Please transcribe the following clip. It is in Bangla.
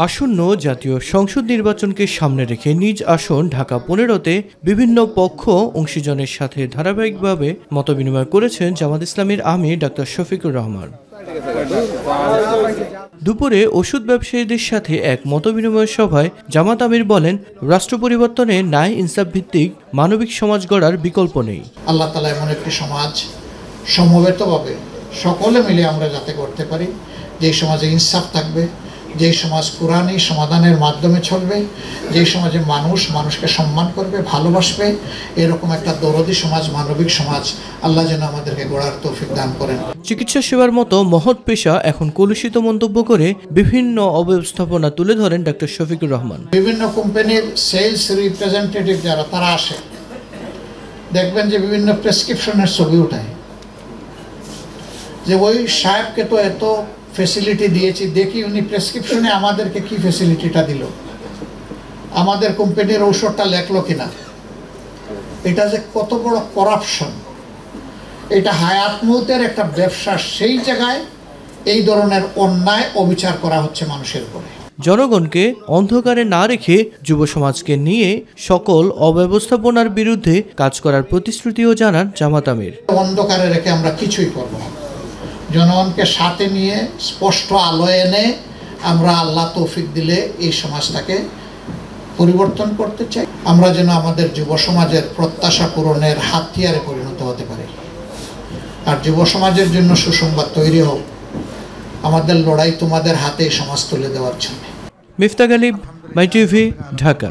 আসন্ন জাতীয় সংসদ নির্বাচনকে সামনে রেখে নিজ আসন ঢাকা 15-তে বিভিন্ন পক্ষ অংশীজনের সাথে ধারাবাহিকভাবে মতবিনিময় করেছেন জামাত ইসলামীর আমির ডাক্তার শফিকুর রহমান। দুপুরে ওষুধ ব্যবসায়ীদের সাথে এক মতবিনিময় সভায় জামাত আমির বলেন, রাষ্ট্র পরিবর্তনে ন্যায় ইনসাফ ভিত্তিক মানবিক সমাজ গড়ার বিকল্প নেই। আল্লাহ তাআলা এমন একটি সমাজ সমবেতভাবে সকলে মিলে আমরা যাতে করতে পারি, যে সমাজে ইনসাফ থাকবে, যে সমাজ কোরআনী সমাধানের মাধ্যমে চলবে, যে সমাজে মানুষ মানুষকে সম্মান করবে, ভালোবাসবে, এরকম একটা দরদি সমাজ, মানবিক সমাজ আল্লাহ যেন আমাদেরকে গড়ার তৌফিক দান করেন। চিকিৎসা সেবার মতো মহৎ পেশা এখন কলুষিত মন্তব্য করে বিভিন্ন অব্যবস্থাপনা তুলে ধরেন ডাক্তার শফিকুর রহমান। বিভিন্ন কোম্পানির সেলস রিপ্রেজেন্টেটিভ যারা তারা আসে, দেখবেন যে বিভিন্ন প্রেসক্রিপশনের ছবি উঠায় যে ওই সাহেবকে তো এত ফ্যাসিলিটি দিয়েছি, দেখি উনি প্রেসক্রিপশনে আমাদেরকে কি ফ্যাসিলিটিটা দিল, আমাদের কোম্পানির ঔষধটা লেখলো কিনা। এটা যে কত বড় করাপশন, এটা হায়াত মৌতের একটা ব্যবসা। সেই জায়গায় এই ধরনের অন্যায় অবিচার করা হচ্ছে মানুষের উপরে। জনগণকে অন্ধকারে না রেখে যুব সমাজকে নিয়ে সকল অব্যবস্থাপনার বিরুদ্ধে কাজ করার প্রতিশ্রুতিও জানান জামাত আমির। অন্ধকারে রেখে আমরা কিছুই করব না, জনগণকে সাথে নিয়ে স্পষ্ট আলোয় এনে আমরা আল্লাহ তৌফিক দিলে এই সমাজটাকে পরিবর্তন করতে চাই। আমরা যেন আমাদের যুব সমাজের প্রত্যাশা পূরণের হাতিয়ারে পরিণত হতে পারি। আর যুব সমাজের জন্য সুসংবাদ তৈরি হোক, আমাদের লড়াই তোমাদের হাতে সমাজ তুলে দেওয়ার জন্য। মিফতা গালিব, মাই টিভি, ঢাকা।